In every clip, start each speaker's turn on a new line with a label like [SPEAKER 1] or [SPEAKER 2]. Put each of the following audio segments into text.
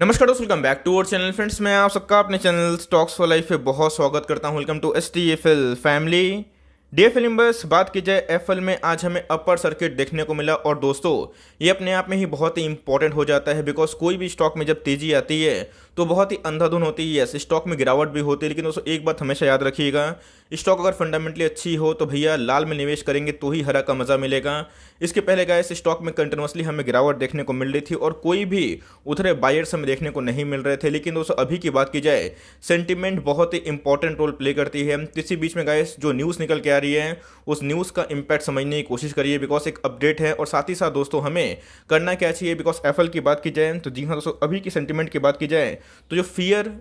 [SPEAKER 1] नमस्कार दोस्तों, welcome back to our channel friends. मैं आप सबका अपने चैनल स्टॉक्स फॉर लाइफ पे बहुत स्वागत करता हूं। Welcome to STFL family. DFL members, बात की जाए एफएल में आज हमें अपर सर्किट देखने को मिला और दोस्तों ये अपने आप में ही बहुत ही इंपॉर्टेंट हो जाता है बिकॉज कोई भी स्टॉक में जब तेजी आती है तो बहुत ही अंधाधुन होती है। यस, स्टॉक में गिरावट भी होती है, लेकिन दोस्तों एक बात हमेशा याद रखिएगा, स्टॉक अगर फंडामेंटली अच्छी हो तो भैया लाल में निवेश करेंगे तो ही हरा का मजा मिलेगा। इसके पहले गाइस स्टॉक में कंटिन्यूसली हमें गिरावट देखने को मिल रही थी और कोई भी उधर बायर्स हमें देखने को नहीं मिल रहे थे। लेकिन दोस्तों अभी की बात की जाए, सेंटीमेंट बहुत ही इंपॉर्टेंट रोल प्ले करती है। इसी बीच में गाइस जो न्यूज़ निकल के आ रही है उस न्यूज़ का इम्पैक्ट समझने की कोशिश करिए बिकॉज एक अपडेट है। और साथ ही साथ दोस्तों हमें करना क्या चाहिए, बिकॉज एफएल की बात की जाए तो जी हाँ दोस्तों, अभी की सेंटीमेंट की बात की जाए तो जो फियर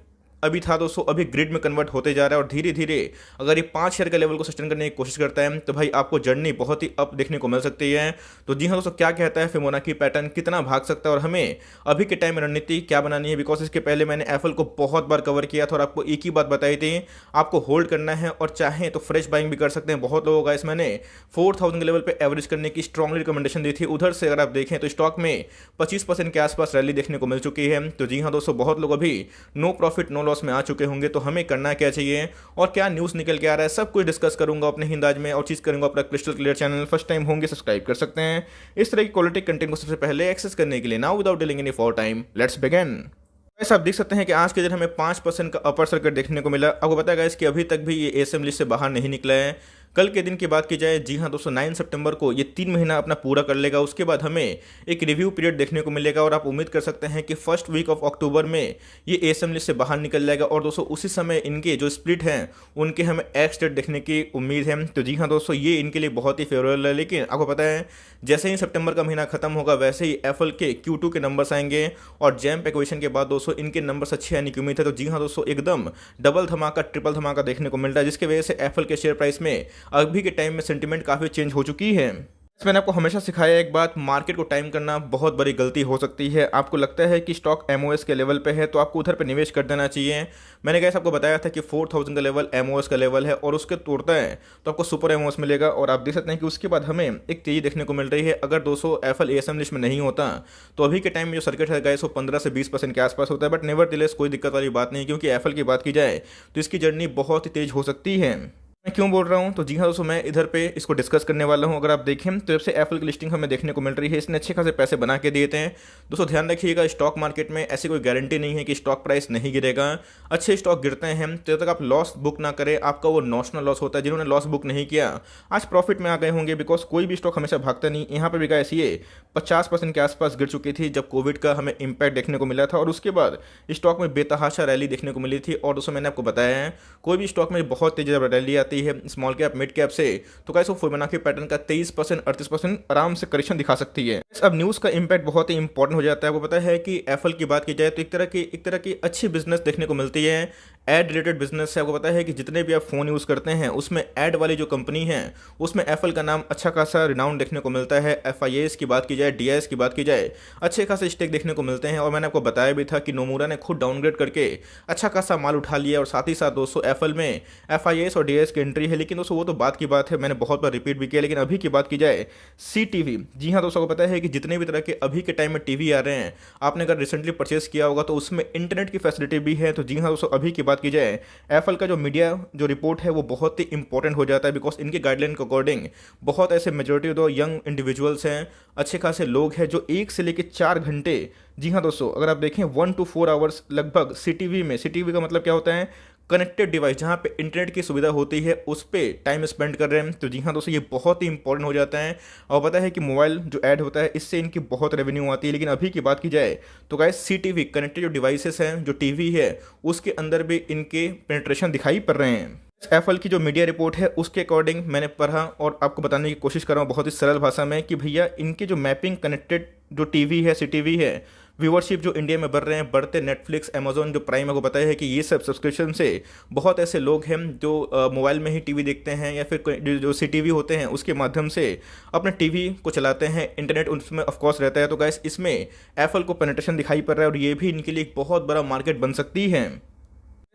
[SPEAKER 1] अभी था दोस्तों अभी ग्रिड में कन्वर्ट होते जा रहा है और धीरे धीरे अगर ये 5 शेयर के लेवल को सस्टेन करने की कोशिश करता है तो भाई आपको जर्नी बहुत ही अप देखने को मिल सकती है। तो जी हाँ दोस्तों, क्या कहता है फिबोनाची पैटर्न, कितना भाग सकता है और हमें अभी के टाइम में रणनीति क्या बनानी है। बिकॉज इसके पहले मैंने एफएल को बहुत बार कवर किया था और आपको एक ही बात बताई थी, आपको होल्ड करना है और चाहें तो फ्रेश बाइंग भी कर सकते हैं। बहुत लोगों का इस मैंने 4000 के लेवल पे एवरेज करने की स्ट्रांगली रिकमेंडेशन दी थी। उधर से अगर आप देखें तो स्टॉक में 25% के आसपास रैली देखने को मिल चुकी है। तो जी हाँ दोस्तों, बहुत लोग अभी नो प्रॉफिट नो लॉस में आ चुके होंगे। तो हमें करना क्या चाहिए और क्या न्यूज़ निकल के आ रहा है, सब कुछ डिस्कस करूंगा अपने ही अंदाज में और चीज़ करूंगा अपना crystal clear. Channel first time होंगे सब्सक्राइब कर सकते हैं इस तरह की क्वालिटी कंटेंट को सबसे पहले एक्सेस करने के लिए। Now without delaying any for time, let's begin. आप देख सकते हैं कि आज के दिन हमें 5% का अपर सर्किट देखने को मिला। आपको पता है कि अभी तक भी ये एएसएम लिस्ट से बाहर नहीं निकला है। कल के दिन की बात की जाए, जी हाँ दोस्तों 9 सितंबर को ये 3 महीना अपना पूरा कर लेगा। उसके बाद हमें एक रिव्यू पीरियड देखने को मिलेगा और आप उम्मीद कर सकते हैं कि फर्स्ट वीक ऑफ अक्टूबर में ये एएसएम लिस्ट से बाहर निकल जाएगा। और दोस्तों उसी समय इनके जो स्प्लिट हैं उनके हमें एक्स डेट देखने की उम्मीद है। तो जी हाँ दोस्तों, ये इनके लिए बहुत ही फेवरेबल है। लेकिन आपको पता है जैसे ही सितंबर का महीना खत्म होगा वैसे ही एफएल के Q2 के नंबर्स आएंगे और जैम्प एक्विजिशन के बाद दोस्तों इनके नंबर्स अच्छे आने की उम्मीद है। तो जी हाँ दोस्तों, एकदम डबल धमाका ट्रिपल धमाका देखने को मिल रहा है, जिसकी वजह से एफएल के शेयर प्राइस में अभी के टाइम में सेंटीमेंट काफ़ी चेंज हो चुकी है। मैंने आपको हमेशा सिखाया एक बात, मार्केट को टाइम करना बहुत बड़ी गलती हो सकती है। आपको लगता है कि स्टॉक एमओएस के लेवल पे है तो आपको उधर पे निवेश कर देना चाहिए। मैंने कैसे आपको बताया था कि 4000 का लेवल एमओएस का लेवल है और उसके तोड़ता है तो आपको सुपर एमओएस मिलेगा। और आप देख सकते हैं कि उसके बाद हमें एक तेजी देखने को मिल रही है। अगर 200 एफएल एएसएम लिस्ट में नहीं होता तो अभी के टाइम में जो सर्किट है गैस वो 15 से 20% के आसपास होता है। बट नेवर दिलेस कोई दिक्कत वाली बात नहीं, क्योंकि एफएल की बात की जाए तो इसकी जर्नी बहुत ही तेज हो सकती है। मैं क्यों बोल रहा हूँ, तो जी हाँ दोस्तों, मैं इधर पे इसको डिस्कस करने वाला हूँ। अगर आप देखें तो जब से एफएल की लिस्टिंग हमें देखने को मिल रही है इसने अच्छे खासे पैसे बना के दिए थे। दोस्तों ध्यान रखिएगा, स्टॉक मार्केट में ऐसी कोई गारंटी नहीं है कि स्टॉक प्राइस नहीं गिरेगा। अच्छे स्टॉक गिरते हैं तो जब तक आप लॉस बुक ना करें आपका वो नॉशनल लॉस होता है। जिन्होंने लॉस बुक नहीं किया आज प्रॉफिट में आ गए होंगे, बिकॉज कोई भी स्टॉक हमेशा भागता नहीं। यहाँ पर भी गाइस ये 50% के आसपास गिर चुकी थी जब कोविड का हमें इंपैक्ट देखने को मिला था और उसके बाद स्टॉक में बेतहाशा रैली देखने को मिली थी। और दोस्तों मैंने आपको बताया है कोई भी स्टॉक में बहुत तेजी रैली आती है स्मॉल कैप मिड कैप से तो कैसे फिबोनाची पैटर्न का 23% 38% आराम से करेक्शन दिखा सकती है। अब न्यूज़ का इंपैक्ट बहुत ही इंपॉर्टेंट हो जाता है। आपको पता है कि एफएल की बात की जाए तो एक तरह की अच्छी बिजनेस देखने को मिलती है, एड रिलेटेड बिजनेस है। आपको पता है कि जितने भी आप फ़ोन यूज़ करते हैं उसमें एड वाली जो कंपनी है उसमें एफएल का नाम अच्छा खासा रिनाउंड देखने को मिलता है। एफआईएस की बात की जाए, डीआईएस की बात की जाए, अच्छे खासे स्टेक देखने को मिलते हैं। और मैंने आपको बताया भी था कि नोमुरा ने खुद डाउनग्रेड करके अच्छा खासा माल उठा लिया और साथ ही साथ दोस्तों एफएल में एफआईएस और डीआईएस की एंट्री है। लेकिन दोस्तों वो तो बात की बात है, मैंने बहुत बार रिपीट भी किया। लेकिन अभी की बात की जाए सीटीवी, जी हाँ दोस्तों, को पता है कि जितने भी तरह के अभी के टाइम में टीवी आ रहे हैं आपने अगर रिसेंटली परचेस किया होगा तो उसमें इंटरनेट की फैसिलिटी भी है। तो जी हाँ दोस्तों, अभी की बात की जाए एफएल का जो मीडिया जो रिपोर्ट है वो बहुत ही इंपॉर्टेंट हो जाता है बिकॉज इनके गाइडलाइन के अकॉर्डिंग बहुत ऐसे मेजोरिटी दो यंग इंडिविजुअल्स हैं, अच्छे खासे लोग हैं जो 1 से लेकर 4 घंटे, जी हाँ दोस्तों अगर आप देखें 1 to 4 आवर्स लगभग सीटीवी में, सीटीवी का मतलब क्या होता है कनेक्टेड डिवाइस जहाँ पे इंटरनेट की सुविधा होती है उस पर टाइम स्पेंड कर रहे हैं। तो जी हाँ दोस्तों, ये बहुत ही इंपॉर्टेंट हो जाता है। और पता है कि मोबाइल जो ऐड होता है इससे इनकी बहुत रेवेन्यू आती है। लेकिन अभी की बात की जाए तो गाइस सीटीवी कनेक्टेड जो डिवाइसेस हैं, जो टीवी है उसके अंदर भी इनके पेनिट्रेशन दिखाई पड़ रहे हैं। एफएल की जो मीडिया रिपोर्ट है उसके अकॉर्डिंग मैंने पढ़ा और आपको बताने की कोशिश कर रहा हूँ बहुत ही सरल भाषा में कि भैया इनकी जो मैपिंग कनेक्टेड जो टीवी है, सीटीवी है, व्यूअरशिप जो इंडिया में बढ़ रहे हैं, बढ़ते नेटफ्लिक्स, अमेजोन, जो प्राइम, आपको पता है कि ये सब सब्सक्रिप्शन से बहुत ऐसे लोग हैं जो मोबाइल में ही टीवी देखते हैं या फिर जो सीटीवी होते हैं उसके माध्यम से अपने टीवी को चलाते हैं। इंटरनेट उसमें ऑफकोर्स रहता है। तो गाइस इसमें एफएल को पेनिट्रेशन दिखाई पड़ रहा है और ये भी इनके लिए एक बहुत बड़ा मार्केट बन सकती है।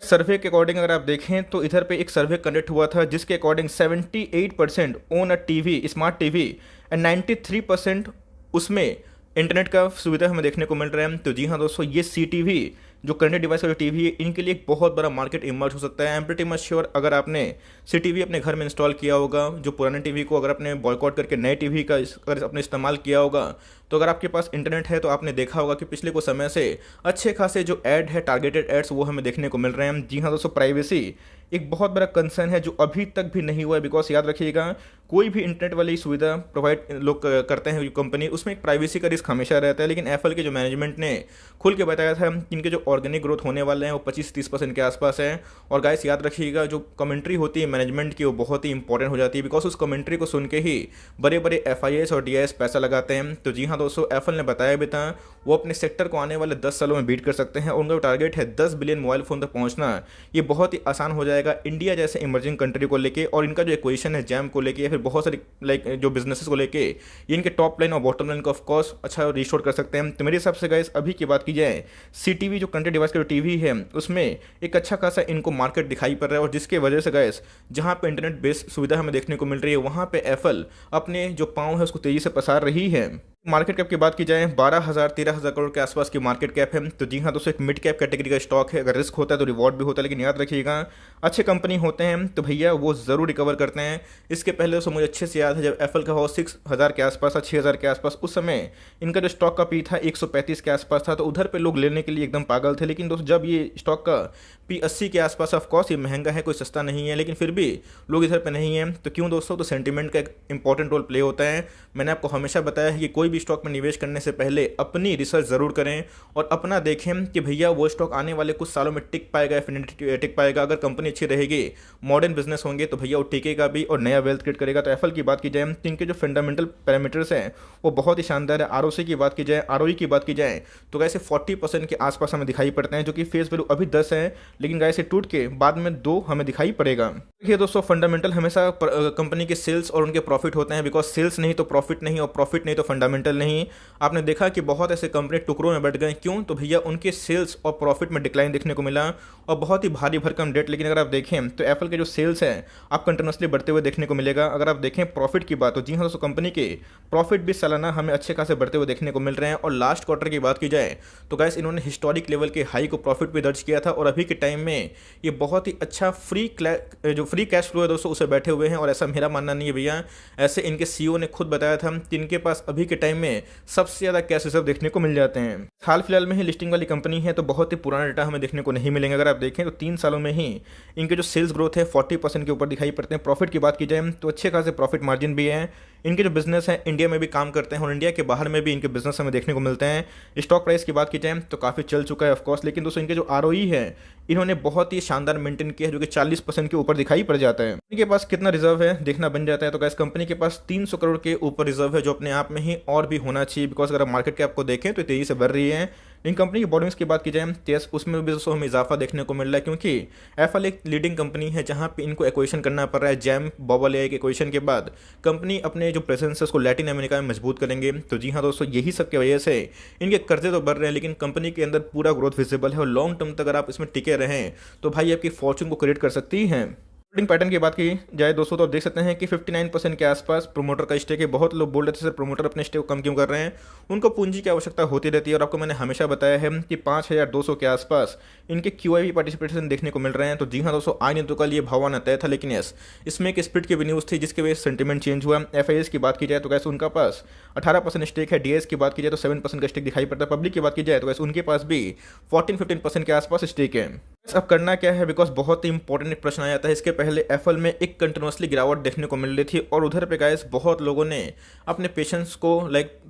[SPEAKER 1] सर्वे के अकॉर्डिंग अगर आप देखें तो इधर पे एक सर्वे कंडक्ट हुआ था जिसके according 78% own a TV, smart TV, and 93% उसमें इंटरनेट का सुविधा हमें देखने को मिल रहा है। तो जी हाँ दोस्तों, ये CTV जो करंट डिवाइस का जो टीवी है, इनके लिए एक बहुत बड़ा मार्केट इमर्ज हो सकता है। I am pretty much sure, अगर आपने CTV अपने घर में इंस्टॉल किया होगा, जो पुराने टीवी को अगर आपने बॉयकॉट करके नए टीवी का अगर आपने इस्तेमाल किया होगा, तो अगर आपके पास इंटरनेट है तो आपने देखा होगा कि पिछले कुछ समय से अच्छे खासे जो ऐड है, टारगेटेड एड्स, वो हमें देखने को मिल रहे हैं। जी हाँ दोस्तों, प्राइवेसी एक बहुत बड़ा कंसर्न है जो अभी तक भी नहीं हुआ है। बिकॉज याद रखिएगा, कोई भी इंटरनेट वाली सुविधा प्रोवाइड लोग करते हैं कंपनी, उसमें एक प्राइवेसी का रिस्क हमेशा रहता है। लेकिन एप्पल के जो मैनेजमेंट ने खुल के बताया था कि इनके जो ऑर्गेनिक ग्रोथ होने वाले हैं वो 25-30% के आसपास है। और गाइस याद रखिएगा, जो कमेंट्री होती है मैनेजमेंट की, वो बहुत ही इंपॉर्टेंट हो जाती है। बिकॉज उस कमेंट्री को सुन के ही बड़े बड़े FIS और DIS पैसा लगाते हैं। तो जी हाँ दोस्तों, एप्पल ने बताया भी था वो अपने सेक्टर को आने वाले 10 सालों में बीट कर सकते हैं। और उनका टारगेट है 10 बिलियन मोबाइल फ़ोन तक पहुंचना। ये बहुत ही आसान हो जाएगा इंडिया जैसे इमर्जिंग कंट्री को लेके। और इनका जो इक्वेशन है जैम को लेके, या फिर बहुत सारी जो बिजनेसेस को लेके, ये इनके टॉप लाइन और बॉटम लाइन को ऑफ कोर्स अच्छा रिस्टोर कर सकते हैं। तो मेरे हिसाब से गाइस, अभी की बात की जाए, CTV जो कंटेंट डिवाइस का जो टीवी है, उसमें एक अच्छा खासा इनको मार्केट दिखाई पड़ रहा है। और जिसके वजह से गाइस, जहां पे इंटरनेट बेस्ड सुविधा हमें देखने को मिल रही है, वहां पे एप्पल अपने जो पांव है उसको तेजी से पसार रही है। मार्केट कैप की बात की जाए, 12,000-13,000 करोड़ के आसपास की मार्केट कैप है। तो जी हाँ दोस्तों, एक मिड कैप कैटेगरी का स्टॉक है। अगर रिस्क होता है तो रिवॉर्ड भी होता है। लेकिन याद रखिएगा, अच्छे कंपनी होते हैं तो भैया वो ज़रूर रिकवर करते हैं। इसके पहले दोस्तों मुझे अच्छे से याद है, जब एप्पल का भाव 6,000 के आसपास था, 6,000 के आसपास, उस समय इनका जो स्टॉक का पी था 135 के आसपास था। तो उधर पे लोग लेने के लिए एकदम पागल थे। लेकिन दोस्तों, जब ये स्टॉक का पी 80 के आसपास, ऑफकोर्स ये महंगा है, कोई सस्ता नहीं है, लेकिन फिर भी लोग इधर पे नहीं है। तो क्यों दोस्तों? तो सेंटीमेंट का एक इंपॉर्टेंट रोल प्ले होता है। मैंने आपको हमेशा बताया है कि कोई भी स्टॉक में निवेश करने से पहले अपनी रिसर्च ज़रूर करें और अपना देखें कि भैया वो स्टॉक आने वाले कुछ सालों में टिक पाएगा या फिर नहीं टिक पाएगा। अगर कंपनी अच्छी रहेगी, मॉडर्न बिजनेस होंगे, तो भैया वो टिकेगा भी और नया वेल्थ क्रिएट करेगा। तो एप्पल की बात की जाए तो इनके जो फंडामेंटल पैरामीटर्स हैं वो बहुत ही शानदार है। ROC की बात की जाए, ROE की बात की जाए, तो वैसे 40% के आसपास हमें दिखाई पड़ते हैं, जो कि फेस वैल्यू अभी 10 है, लेकिन वैसे टूट के बाद में 2 हमें दिखाई पड़ेगा। देखिए दोस्तों, फंडामेंटल हमेशा कंपनी के सेल्स और उनके प्रॉफिट होते हैं। बिकॉज सेल्स नहीं तो प्रॉफिट नहीं, और प्रॉफिट नहीं तो फंडामेंटल नहीं। आपने देखा कि बहुत ऐसे कंपनी टुकड़ों में बढ़ गए। क्यों? तो भैया उनके सेल्स और प्रॉफिट में डिक्लाइन देखने को मिला और बहुत ही भारी भरकम डेट। लेकिन अगर आप देखें तो एप्पल के जो सेल्स हैं आप कंटिन्यूसली बढ़ते हुए देखने को मिलेगा। अगर आप देखें प्रॉफिट की बात, तो जी हाँ दोस्तों, कंपनी के प्रॉफिट भी सालाना हमें अच्छे खासे बढ़ते हुए देखने को मिल रहे हैं। और लास्ट क्वार्टर की बात की जाए तो गैस इन्होंने हिस्टोरिक लेवल के हाई को प्रॉफिट भी दर्ज किया था। और अभी के टाइम में ये बहुत ही अच्छा जो फ्री कैश फ्लो है दोस्तों, उसे बैठे हुए हैं। और ऐसा मेरा मानना नहीं है भैया, ऐसे इनके CEO ने खुद बताया था कि इनके पास अभी के टाइम में सबसे ज़्यादा कैश रिजर्व देखने को मिल जाते हैं। हाल फिलहाल में ही लिस्टिंग वाली कंपनी है, तो बहुत ही पुराना डेटा हमें देखने को नहीं मिलेंगे। अगर आप देखें तो 3 सालों में ही इनके जो सेल्स ग्रोथ है 40% के ऊपर दिखाई पड़ते हैं। प्रॉफिट की बात की जाए तो अच्छे खासे प्रॉफिट मार्जिन भी है। इनके जो बिजनेस है इंडिया में भी काम करते हैं और इंडिया के बाहर में भी इनके बिजनेस हमें देखने को मिलते हैं। स्टॉक प्राइस की बात की जाए तो काफ़ी चल चुका है ऑफकोर्स। लेकिन दोस्तों, इनके जो ROE है इन्होंने बहुत ही शानदार मेंटेन किया है, जो कि 40% के ऊपर दिखाई पड़ जाता है। इनके पास कितना रिजर्व है देखना बन जाता है। तो गैस कंपनी के पास 300 करोड़ के ऊपर रिजर्व है, जो अपने आप में ही और भी होना चाहिए। बिकॉज अगर आप मार्केट कैप को देखें तो तेजी से बढ़ रही है। इन कंपनी की बॉर्डिंग्स की बात की जाए तो उसमें भी दोस्तों हमें इजाफा देखने को मिल रहा है, क्योंकि एप्पल एक लीडिंग कंपनी है जहां पे इनको एक्वेशन करना पड़ रहा है। जैम बबल AI के एक्वेशन के बाद कंपनी अपने जो प्रेजेंस है उसको लैटिन अमेरिका में मजबूत करेंगे। तो जी हाँ दोस्तों, यही सब की वजह से इनके कर्जे तो बढ़ रहे हैं, लेकिन कंपनी के अंदर पूरा ग्रोथ विजिबल है। और लॉन्ग टर्म तक अगर आप इसमें टिके रहें तो भाई आपकी फॉर्चून को क्रिएट कर सकती हैं। होल्डिंग पैटर्न की बात की जाए दोस्तों, तो आप देख सकते हैं कि 59% के आसपास प्रोमोटर का स्टेक है। बहुत लोग बोल रहे थे सर प्रोमोटर अपने स्टेक को कम क्यों कर रहे हैं, उनको पूंजी की आवश्यकता होती रहती है। और आपको मैंने हमेशा बताया है कि 5,200 के आसपास इनके QIP पार्टिसिपेशन देखने को मिल रहे हैं। तो जी हाँ दोस्तों, आज नहीं तो कल ये भाव आना तय था। लेकिन यस, इसमें एक स्प्लिट की भी न्यूज़ थी जिसकी वजह से सेंटीमेंट चेंज हुआ। FIS की बात की जाए तो कैसे उनका पास 18% स्टेक है। DIS की बात की जाए तो 7% का स्टेक दिखाई पड़ता है। पब्लिक की बात की जाए तो कैसे उनके पास भी 14-15% के आसपास स्टेक है। अब करना क्या है, बिकॉज बहुत ही इंपॉर्टेंट प्रश्न आ जाता है। इसके पहले एप्पल में एक कंटिन्यूसली गिरावट देखने को मिल रही थी और उधर पे गाइस बहुत लोगों ने अपने पेशेंस को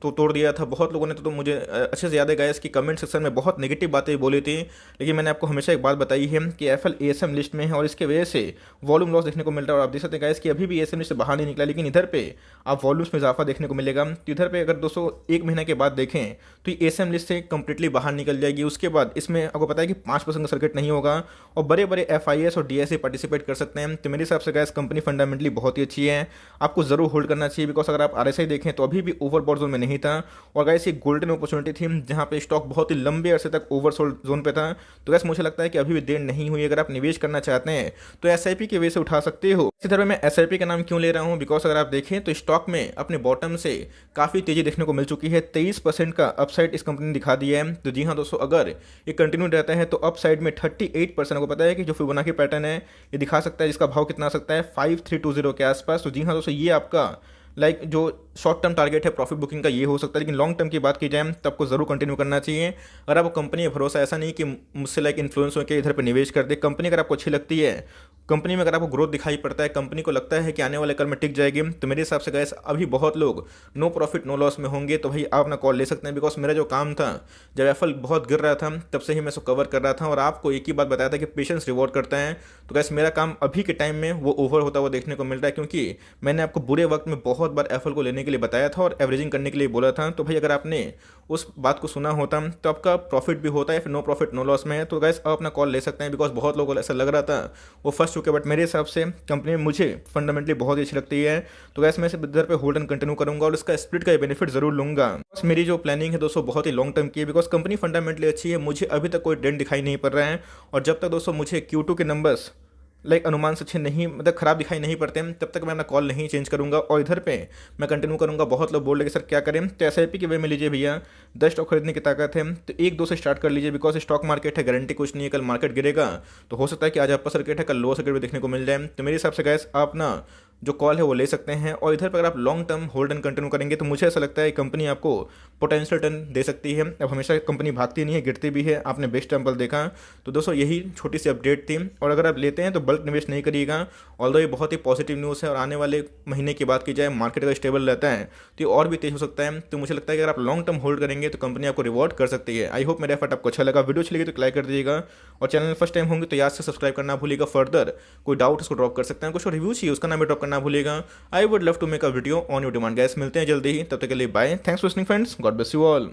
[SPEAKER 1] तो तोड़ दिया था। बहुत लोगों ने तो मुझे अच्छे से याद है गाइस कि कमेंट सेक्शन में बहुत नेगेटिव बातें बोली थी। लेकिन मैंने आपको हमेशा एक बात बताई है कि एप्पल ASM लिस्ट में है और इसके वजह से वॉल्यूम लॉस देखने को मिल रहा है। और आप देख सकते हैं गाइस कि अभी भी ASM लिस्ट से बाहर नहीं निकला, लेकिन इधर पे आप वॉल्यूम्स में इजाफा देखने को मिलेगा। तो इधर पे अगर दोस्तों 1 महीने के बाद देखें तो ASM लिस्ट से कंप्लीटली बाहर निकल जाएगी। उसके बाद इसमें आपको पता है कि 5% का सर्किट नहीं होगा। होगा और बड़े बड़े FIS और DSA पार्टिसिपेट कर सकते हैं। तो मेरे हिसाब से गैस कंपनी फंडामेंटली बहुत ही अच्छी है, आपको जरूर होल्ड करना चाहिए। बिकॉज अगर आप RSI देखें तो अभी भी ओवरबॉट जोन में नहीं था और गैस ये गोल्डन अपॉर्चुनिटी थी जहाँ पे स्टॉक बहुत ही लंबे अरसे तक ओवरसोल्ड जोन पे था। तो गैस मुझे लगता है कि अभी भी देर नहीं हुई, अगर आप निवेश करना चाहते हैं तो SIP की वजह से उठा सकते हो। इसी तरह मैं SIP का नाम क्यों ले रहा हूँ, बिकॉज अगर आप देखें तो स्टॉक में अपने बॉटम से काफ़ी तेजी देखने को मिल चुकी है। 23% का अपसाइड इस कंपनी ने दिखा दिया है। तो जी हाँ दोस्तों, अगर ये कंटिन्यू रहता है तो अपसाइड में 38% को पता है कि जो फिबोनाची पैटर्न है ये दिखा सकता है, जिसका भाव कितना आ सकता है 5320 के आसपास। तो जी हाँ दोस्तों, ये आपका जो शॉर्ट टर्म टारगेट है प्रॉफिट बुकिंग का ये हो सकता है। लेकिन लॉन्ग टर्म की बात की जाए तो आपको जरूर कंटिन्यू करना चाहिए। अगर आपको कंपनी है भरोसा, ऐसा नहीं कि मुझसे इन्फ्लुएंस होकर इधर पर निवेश कर दे। कंपनी अगर आपको अच्छी लगती है, कंपनी में अगर आपको ग्रोथ दिखाई पड़ता है, कंपनी को लगता है कि आने वाले कल में टिक जाएगी, तो मेरे हिसाब से गैस अभी बहुत लोग नो प्रॉफिट नो लॉस में होंगे। तो भाई आप अपना कॉल ले सकते हैं। बिकॉज मेरा जो काम था, जब एफएल बहुत गिर रहा था तब से ही मैं इसको कवर कर रहा था और आपको एक ही बात बताया था कि पेशेंस रिवॉर्ड करता है। तो गैस मेरा काम अभी के टाइम में वो ओवर होता हुआ देखने को मिल रहा है, क्योंकि मैंने आपको बुरे वक्त में बहुत बार एफएल को लेने के लिए बताया था और एवरेजिंग करने के लिए बोला था। तो भाई अगर आपने उस बात को सुना होता तो आपका प्रॉफिट भी होता है, फिर नो प्रॉफिट नो लॉस में है। तो गैस आप अपना कॉल ले सकते हैं। बिकॉज बहुत लोगों को ऐसा लग रहा था वो फंस चुके, बट मेरे हिसाब से कंपनी मुझे फंडामेंटली बहुत ही अच्छी लगती है। तो गैस मैं इसे इधर पे होल्ड एंड कंटिन्यू करूंगा और इसका स्प्लिट का बेनिफिट जरूर लूंगा। बस मेरी जो प्लानिंग है दोस्तों बहुत ही लॉन्ग टर्म की है। बिकॉज कंपनी फंडामेंटली अच्छी है, मुझे अभी तक कोई ट्रेंड दिखाई नहीं पड़ रहा है। और जब तक दोस्तों मुझे Q2 के नंबर्स अनुमान से अच्छे नहीं, मतलब खराब दिखाई नहीं पड़ते हैं, तब तक मैं अपना कॉल नहीं चेंज करूंगा और इधर पे मैं कंटिन्यू करूंगा। बहुत लोग बोल रहे कि सर क्या करें, तो SIP के वे में लीजिए भैया, 10 स्टॉक खरीदने की ताकत है तो 1-2 से स्टार्ट कर लीजिए। बिकॉज स्टॉक मार्केट है, गारंटी कुछ नहीं है, कल मार्केट गिरेगा तो हो सकता है कि आज अपर सर्किट है, कल लोअर सर्किट भी देखने को मिल जाए। तो मेरे हिसाब से गैस आप ना जो कॉल है वो ले सकते हैं। और इधर पर अगर आप long term hold and continue करेंगे तो मुझे ऐसा लगता है कंपनी आपको पोटेंशियल टर्न दे सकती है। अब हमेशा कंपनी भागती नहीं है, गिरती भी है, आपने बेस्ट टेम्पल देखा। तो दोस्तों यही छोटी सी अपडेट थी। और अगर आप लेते हैं तो बल्क निवेश नहीं करिएगा। ऑल्दो ये बहुत ही पॉजिटिव न्यूज़ है और आने वाले महीने की बात की जाए, मार्केट अगर स्टेबल रहता है तो ये और भी तेज हो सकता है। तो मुझे लगता है कि अगर आप लॉन्ग टर्म होल्ड करेंगे तो कंपनी आपको रिवॉर्ड कर सकती है। आई होप मेरा एफर्ट आपको अच्छा लगा। वीडियो अच्छी लगी तो लाइक कर दीजिएगा और चैनल फर्स्ट टाइम होंगे तो याद से सब्सक्राइब करना भूलिएगा। फर्दर कोई डाउट उसको ड्रॉप कर सकते हैं, कुछ रिव्यू चाहिए उसका नाम भी ड्रॉप करना भूलिएगा। I would love to make a video on your demand. Guys मिलते हैं जल्दी ही, तब तक के लिए बाय। Thanks for listening friends, God bless you all.